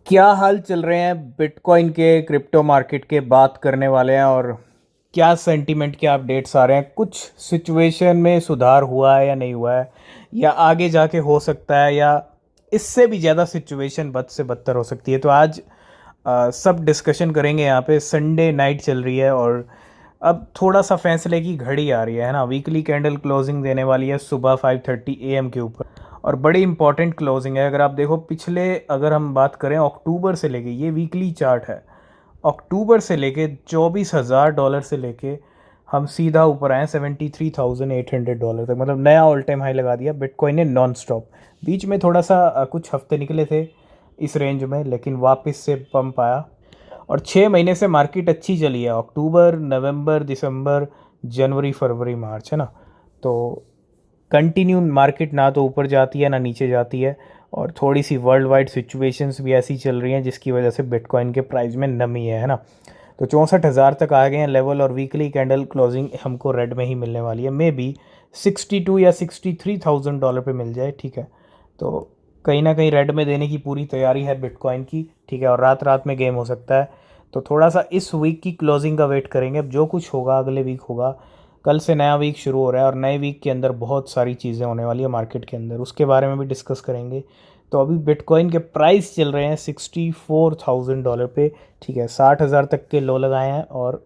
क्या हाल चल रहे हैं बिटकॉइन के क्रिप्टो मार्केट के बात करने वाले हैं। और क्या सेंटीमेंट के अपडेट्स आ रहे हैं, कुछ सिचुएशन में सुधार हुआ है या नहीं हुआ है, या आगे जाके हो सकता है, या इससे भी ज़्यादा सिचुएशन बद से बदतर हो सकती है। तो आज सब डिस्कशन करेंगे। यहाँ पे संडे नाइट चल रही है और अब थोड़ा सा फैसले की घड़ी आ रही है ना। वीकली कैंडल क्लोजिंग देने वाली है सुबह 5:30 AM के ऊपर, और बड़ी इंपॉर्टेंट क्लोजिंग है। अगर आप देखो पिछले, अगर हम बात करें अक्टूबर से लेके, ये वीकली चार्ट है, अक्टूबर से लेके $24,000 से लेके हम सीधा ऊपर आए $73,800 तक। मतलब नया ऑल टाइम हाई लगा दिया बिटकॉइन ने नॉन स्टॉप। बीच में थोड़ा सा कुछ हफ्ते निकले थे इस रेंज में, लेकिन वापस से पंप आया। और 6 महीने से मार्केट अच्छी चली है, अक्टूबर नवंबर दिसंबर जनवरी फरवरी मार्च, है ना। तो कंटिन्यू मार्केट ना तो ऊपर जाती है ना नीचे जाती है, और थोड़ी सी वर्ल्ड वाइड सिचुएशंस भी ऐसी चल रही हैं जिसकी वजह से बिटकॉइन के प्राइस में नमी है ना। तो 64,000 तक आ गए हैं लेवल, और वीकली कैंडल क्लोजिंग हमको रेड में ही मिलने वाली है। मे बी 62 या $63,000 पे मिल जाए, ठीक है। तो कहीं ना कहीं रेड में देने की पूरी तैयारी है बिटकॉइन की, ठीक है। और रात रात में गेम हो सकता है। तो थोड़ा सा इस वीक की क्लोजिंग का वेट करेंगे। अब जो कुछ होगा अगले वीक होगा। कल से नया वीक शुरू हो रहा है और नए वीक के अंदर बहुत सारी चीज़ें होने वाली है मार्केट के अंदर, उसके बारे में भी डिस्कस करेंगे। तो अभी बिटकॉइन के प्राइस चल रहे हैं $64,000 पे, ठीक है। 60,000 तक के लो लगाए हैं और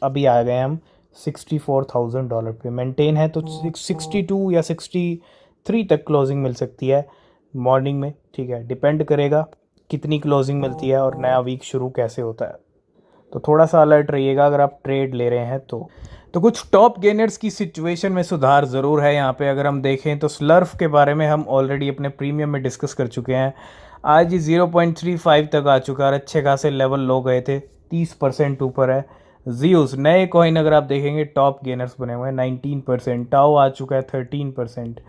अभी आ गए हम $64,000 पे। मेंटेन है तो 62 या 63 तक क्लोजिंग मिल सकती है मॉर्निंग में, ठीक है। डिपेंड करेगा कितनी क्लोजिंग मिलती है और नया वीक शुरू कैसे होता है। तो थोड़ा सा अलर्ट रहिएगा अगर आप ट्रेड ले रहे हैं तो कुछ टॉप गेनर्स की सिचुएशन में सुधार ज़रूर है यहाँ पे। अगर हम देखें तो स्लर्फ के बारे में हम ऑलरेडी अपने प्रीमियम में डिस्कस कर चुके हैं। आज ही 0.35 तक आ चुका है, अच्छे खासे लेवल लो गए थे, 30% ऊपर है। जियोस नए कॉइन अगर आप देखेंगे टॉप गेनर्स बने हुए हैं 19%। टाओ आ चुका है 13%।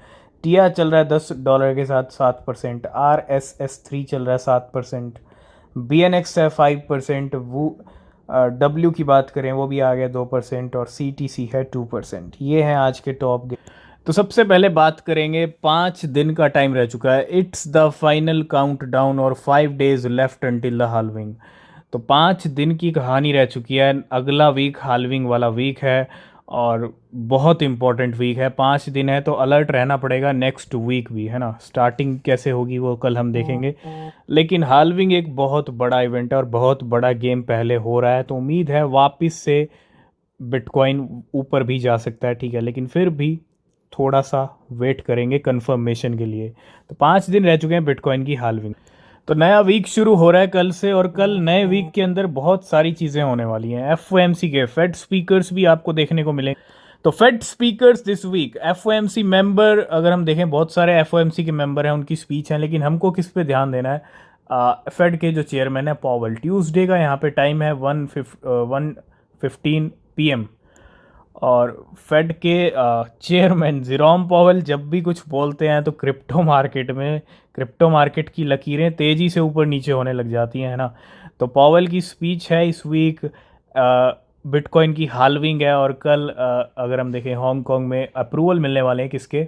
टिया चल रहा है $10 के साथ 7%। RSS3 चल रहा है 7%। BNX है 5%। वो डब्ल्यू की बात करें वो भी आ गया 2%, और CTC है 2%। ये हैं आज के टॉप गेम। तो सबसे पहले बात करेंगे, 5 दिन का टाइम रह चुका है, it's the final count down, और 5 days left until the halving. तो 5 दिन की कहानी रह चुकी है, अगला वीक हाल्विंग वाला वीक है और बहुत इंपॉर्टेंट वीक है। 5 दिन है तो अलर्ट रहना पड़ेगा नेक्स्ट वीक भी, है ना। स्टार्टिंग कैसे होगी वो कल हम देखेंगे, लेकिन हाल्विंग एक बहुत बड़ा इवेंट है और बहुत बड़ा गेम पहले हो रहा है। तो उम्मीद है वापस से बिटकॉइन ऊपर भी जा सकता है, ठीक है। लेकिन फिर भी थोड़ा सा वेट करेंगे कंफर्मेशन के लिए। तो 5 दिन रह चुके हैं बिटकॉइन की हाल्विंग। तो नया वीक शुरू हो रहा है कल से, और कल नए वीक के अंदर बहुत सारी चीज़ें होने वाली हैं। FOMC के फेड स्पीकर्स भी आपको देखने को मिलेंगे। तो Fed speakers this week, FOMC member अगर हम देखें, बहुत सारे FOMC के मेंबर हैं, उनकी स्पीच हैं, लेकिन हमको किस पे ध्यान देना है। फेड के जो चेयरमैन है पॉवल, ट्यूसडे का यहाँ पे टाइम है 1:15 PM। और फेड के चेयरमैन जेरोम पॉवेल जब भी कुछ बोलते हैं तो क्रिप्टो मार्केट की लकीरें तेज़ी से ऊपर नीचे होने लग जाती हैं, है ना। तो पॉवेल की स्पीच है इस वीक, बिटकॉइन की हाल्विंग है, और कल अगर हम देखें हांगकांग में अप्रूवल मिलने वाले हैं किसके,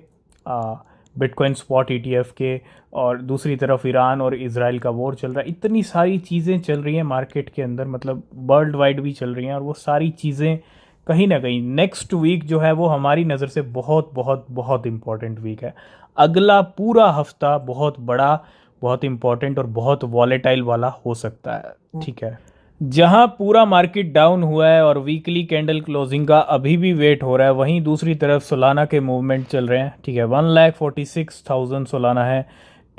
बिटकॉइन स्पॉट ETF के। और दूसरी तरफ ईरान और इजराइल का वॉर चल रहा है। इतनी सारी चीज़ें चल रही हैं मार्केट के अंदर, मतलब वर्ल्ड वाइड भी चल रही हैं, और वो सारी चीज़ें कहीं ना कहीं नेक्स्ट वीक जो है वो हमारी नज़र से बहुत बहुत बहुत इंपॉर्टेंट वीक है। अगला पूरा हफ्ता बहुत बड़ा, बहुत इंपॉर्टेंट और बहुत वॉलेटाइल वाला हो सकता है, ठीक है। जहां पूरा मार्केट डाउन हुआ है और वीकली कैंडल क्लोजिंग का अभी भी वेट हो रहा है, वहीं दूसरी तरफ सोलाना के मूवमेंट चल रहे हैं, ठीक है। 1,46,000 सोलाना है,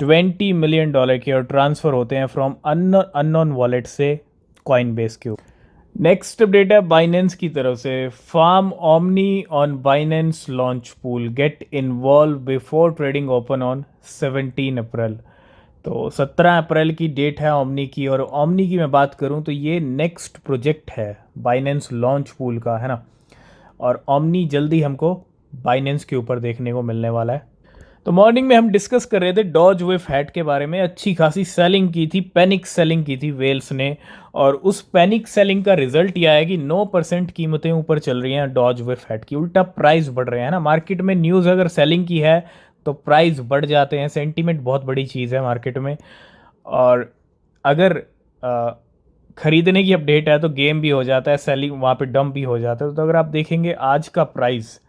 $20 मिलियन के, और ट्रांसफ़र होते हैं फ्रॉम अननोन वॉलेट से कॉइन बेस के ऊपर। नेक्स्ट अपडेट है बाइनेंस की तरफ से, farm omni on Binance launch pool, get involved before trading open on 17 April. तो 17 अप्रैल की डेट है ओमनी की, और ओमनी की मैं बात करूं तो ये नेक्स्ट प्रोजेक्ट है बाइनेंस लॉन्च पूल का, है ना। और ओमनी जल्दी हमको बाइनेंस के ऊपर देखने को मिलने वाला है। तो मॉर्निंग में हम डिस्कस कर रहे थे डॉज वेव हैट के बारे में। अच्छी खासी सेलिंग की थी, पैनिक सेलिंग की थी वेल्स ने, और उस पैनिक सेलिंग का रिजल्ट यह है कि 9% कीमतें ऊपर चल रही हैं डॉज वेव हैट की, उल्टा प्राइस बढ़ रहे हैं ना। मार्केट में न्यूज़ अगर सेलिंग की है तो प्राइस बढ़ जाते हैं। सेंटीमेंट बहुत बड़ी चीज़ है मार्केट में। और अगर खरीदने की अपडेट है तो गेम भी हो जाता है, सेलिंग वहाँ पे डंप भी हो जाता है। तो अगर आप देखेंगे आज का प्राइस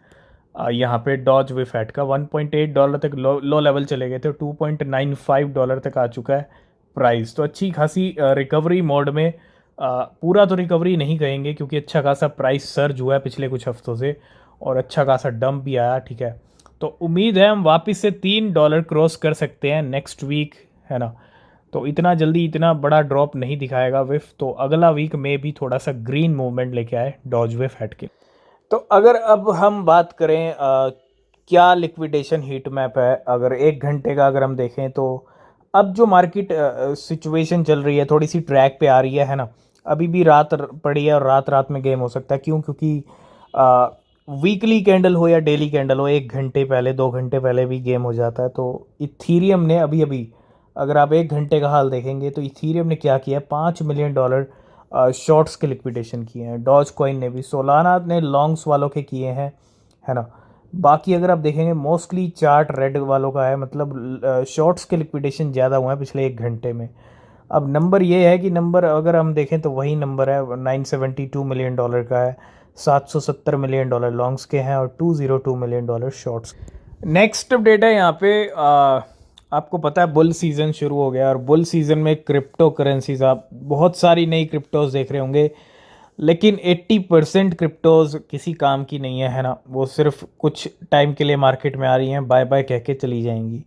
यहाँ पे डॉज विफैट का $1.8 तक लो लेवल चले गए थे, $2.95 तक आ चुका है प्राइस। तो अच्छी खासी रिकवरी मोड में, पूरा तो रिकवरी नहीं कहेंगे क्योंकि अच्छा खासा प्राइस सर्ज हुआ है पिछले कुछ हफ्तों से और अच्छा खासा डंप भी आया, ठीक है। तो उम्मीद है हम वापस से $3 क्रॉस कर सकते हैं नेक्स्ट वीक, है ना। तो इतना जल्दी इतना बड़ा ड्रॉप नहीं दिखाएगा विफ, तो अगला वीक में भी थोड़ा सा ग्रीन मूवमेंट लेके आए डॉज विफ हट के। तो अगर अब हम बात करें क्या लिक्विडेशन हीट मैप है, अगर 1 घंटे का अगर हम देखें तो अब जो मार्केट सिचुएशन चल रही है थोड़ी सी ट्रैक पे आ रही है ना। अभी भी रात पड़ी है और रात रात में गेम हो सकता है, क्यों? क्योंकि वीकली कैंडल हो या डेली कैंडल हो, 1 घंटे पहले 2 घंटे पहले भी गेम हो जाता है। तो इथीरियम ने अभी अभी, अगर आप 1 घंटे का हाल देखेंगे तो इथीरियम ने क्या किया है, $5 मिलियन शॉर्ट्स के लिक्विडेशन किए हैं। डॉज कॉइन ने भी, सोलाना ने लॉन्ग्स वालों के किए हैं, है ना। बाकी अगर आप देखेंगे मोस्टली चार्ट रेड वालों का है, मतलब शॉर्ट्स के लिक्विडेशन ज़्यादा हुए हैं पिछले 1 घंटे में। अब नंबर ये है कि नंबर अगर हम देखें तो वही नंबर है, $972 मिलियन का है, $770 मिलियन लॉन्ग्स के हैं और $202 मिलियन शॉर्ट्स। नेक्स्ट अपडेट है यहाँ पे, आपको पता है बुल सीज़न शुरू हो गया और बुल सीज़न में क्रिप्टो करेंसीज, आप बहुत सारी नई क्रिप्टोज देख रहे होंगे, लेकिन 80% क्रिप्टोज किसी काम की नहीं है ना। वो सिर्फ कुछ टाइम के लिए मार्केट में आ रही हैं, बाय बाय कह के चली जाएंगी।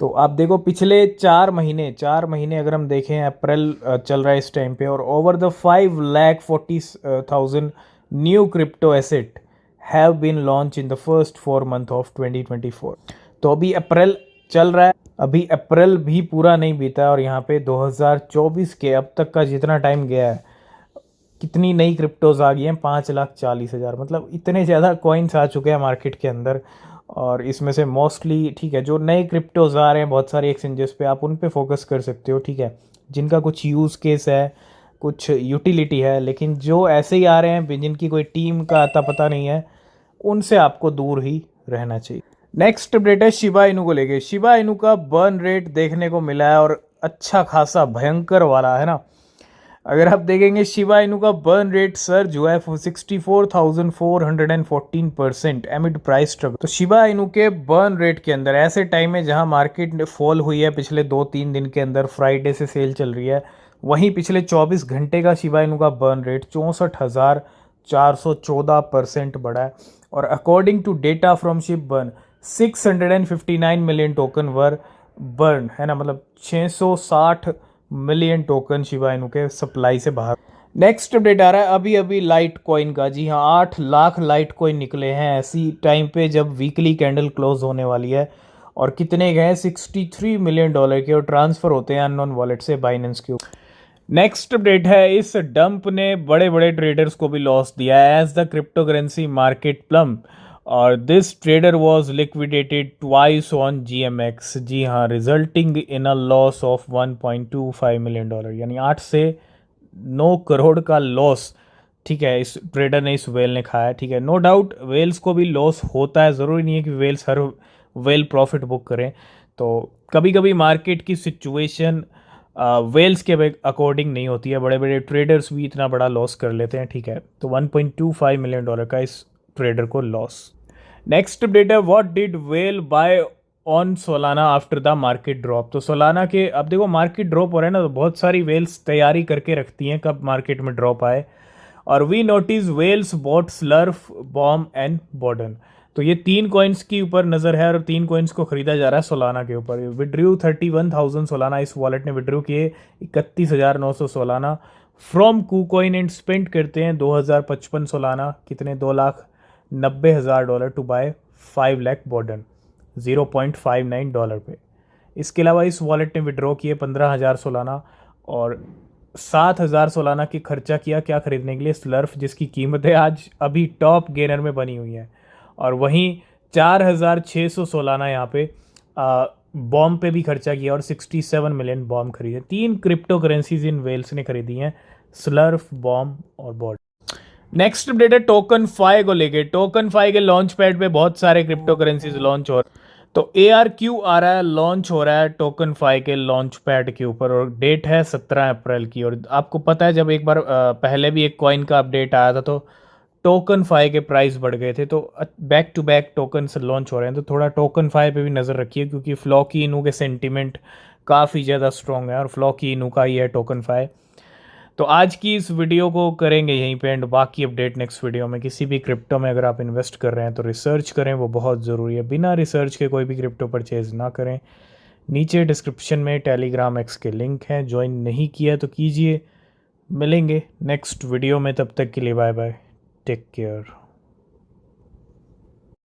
तो आप देखो पिछले 4 महीने अगर हम देखें, अप्रैल चल रहा है इस टाइम पे, और over the 5,40,000 new crypto asset have been launch in the first 4 month of 2024। तो अभी अप्रैल चल रहा है, अभी अप्रैल भी पूरा नहीं बीता और यहाँ पे 2024 के अब तक का जितना टाइम गया है, कितनी नई क्रिप्टोज आ गई हैं, 5,40,000। मतलब इतने ज़्यादा कॉइन्स आ चुके हैं मार्केट के अंदर। और इसमें से मोस्टली, ठीक है, जो नए क्रिप्टोज आ रहे हैं बहुत सारे एक्सचेंजेस पे, आप उन पे फोकस कर सकते हो, ठीक है, जिनका कुछ यूज़ केस है, कुछ यूटिलिटी है। लेकिन जो ऐसे ही आ रहे हैं जिनकी कोई टीम का आता पता नहीं है, उनसे आपको दूर ही रहना चाहिए। नेक्स्ट अपडेट है शिबा इनू को लेके। शिबा इनू का बर्न रेट देखने को मिला है और अच्छा खासा भयंकर वाला, है ना। अगर आप देखेंगे शिबा इनू का बर्न रेट सर्ज हुआ है 64,414% एमिड प्राइस स्ट्रगल। तो शिबा इनू के बर्न रेट के अंदर ऐसे टाइम में जहां मार्केट फॉल हुई है पिछले 2-3 दिन के अंदर, फ्राइडे से सेल चल रही है, वहीं पिछले 24 घंटे का शिबा इनू का बर्न रेट 64,414% बढ़ा है। और according to data from Shibburn, 659 million token were burn, है ना, मतलब 660 मिलियन टोकन शिबा इनू के सप्लाई से बाहर। नेक्स्ट अपडेट आ रहा है अभी अभी लाइट कॉइन का। जी हाँ, 8 लाख लाइट कॉइन निकले हैं ऐसी टाइम पे जब वीकली कैंडल क्लोज होने वाली है। और कितने गए? $63 मिलियन के, और ट्रांसफर होते हैं अननोन वॉलेट से बाइनेंस के। नेक्स्ट अपडेट है, इस डंप ने बड़े बड़े ट्रेडर्स को भी लॉस दिया है as the crypto currency market plummet, और this trader was liquidated twice on GMX। जी हाँ, resulting in a loss of $1.25 million, यानी 8 से 9 करोड़ का लॉस, ठीक है, इस ट्रेडर ने, इस वेल ने खाया। ठीक है, नो डाउट वेल्स को भी लॉस होता है, ज़रूरी नहीं है कि वेल्स हर वेल प्रॉफिट बुक करें। तो कभी कभी मार्केट की सिचुएशन वेल्स के अकॉर्डिंग नहीं होती है, बड़े बड़े ट्रेडर्स भी इतना बड़ा लॉस कर लेते हैं, ठीक है। तो $1.25 मिलियन का इस ट्रेडर को लॉस। नेक्स्ट अपडेट है, what did whale buy on Solana after the market drop. तो सोलाना के, अब देखो मार्केट ड्रॉप हो रहा है ना, तो बहुत सारी वेल्स तैयारी करके रखती हैं कब मार्केट में ड्रॉप आए। और we notice whales bought Slerf Bome and Boden. तो ये 3 कॉइन्स के ऊपर नज़र है और 3 कॉइन्स को खरीदा जा रहा है सोलाना के ऊपर। विड्रू 31,000 सोलाना इस वॉलेट ने विड्रू किए, 31,900 Solana from KuCoin and spend करते हैं 2,055 सोलाना, कितने, $2,90,000 टू बाय 5 लाख बॉर्डन, $0.59 पे। इसके अलावा इस वॉलेट ने विड्रॉ किए 15,000 सोलाना और 7,000 सोलाना की खर्चा किया क्या खरीदने के लिए, स्लर्फ, जिसकी कीमतें आज अभी टॉप गेनर में बनी हुई हैं। और वहीं 4,600 सोलाना यहाँ पे बॉम्ब पे भी खर्चा किया और 67 मिलियन बॉम्ब खरीदे। 3 क्रिप्टो करेंसीज इन वेल्स ने खरीदी हैं, स्लर्फ, बॉम्ब और बॉर्ड। नेक्स्ट अपडेट है टोकन फाई को लेके। टोकन फाई के लॉन्च पैड पे बहुत सारे क्रिप्टो करेंसीज लॉन्च हो रहे। तो ARQ आ रहा है, लॉन्च हो रहा है टोकन फाई के लॉन्च पैड के ऊपर और डेट है 17 अप्रैल की। और आपको पता है जब एक बार पहले भी एक कॉइन का अपडेट आया था तो टोकन फाई के प्राइस बढ़ गए थे। तो बैक टू बैक टोकन से लॉन्च हो रहे हैं, तो थोड़ा टोकन फाई पे भी नज़र रखिए क्योंकि फ्लॉकी इनू के सेंटीमेंट काफ़ी ज़्यादा स्ट्रॉन्ग है और फ्लॉकी इनू का ही है टोकन फाई। तो आज की इस वीडियो को करेंगे यहीं पे एंड, बाकी अपडेट नेक्स्ट वीडियो में। किसी भी क्रिप्टो में अगर आप इन्वेस्ट कर रहे हैं तो रिसर्च करें, वो बहुत ज़रूरी है। बिना रिसर्च के कोई भी क्रिप्टो परचेज ना करें। नीचे डिस्क्रिप्शन में टेलीग्राम एक्स के लिंक हैं, ज्वाइन नहीं किया तो कीजिए। मिलेंगे नेक्स्ट वीडियो में, तब तक के लिए बाय बाय, टेक केयर।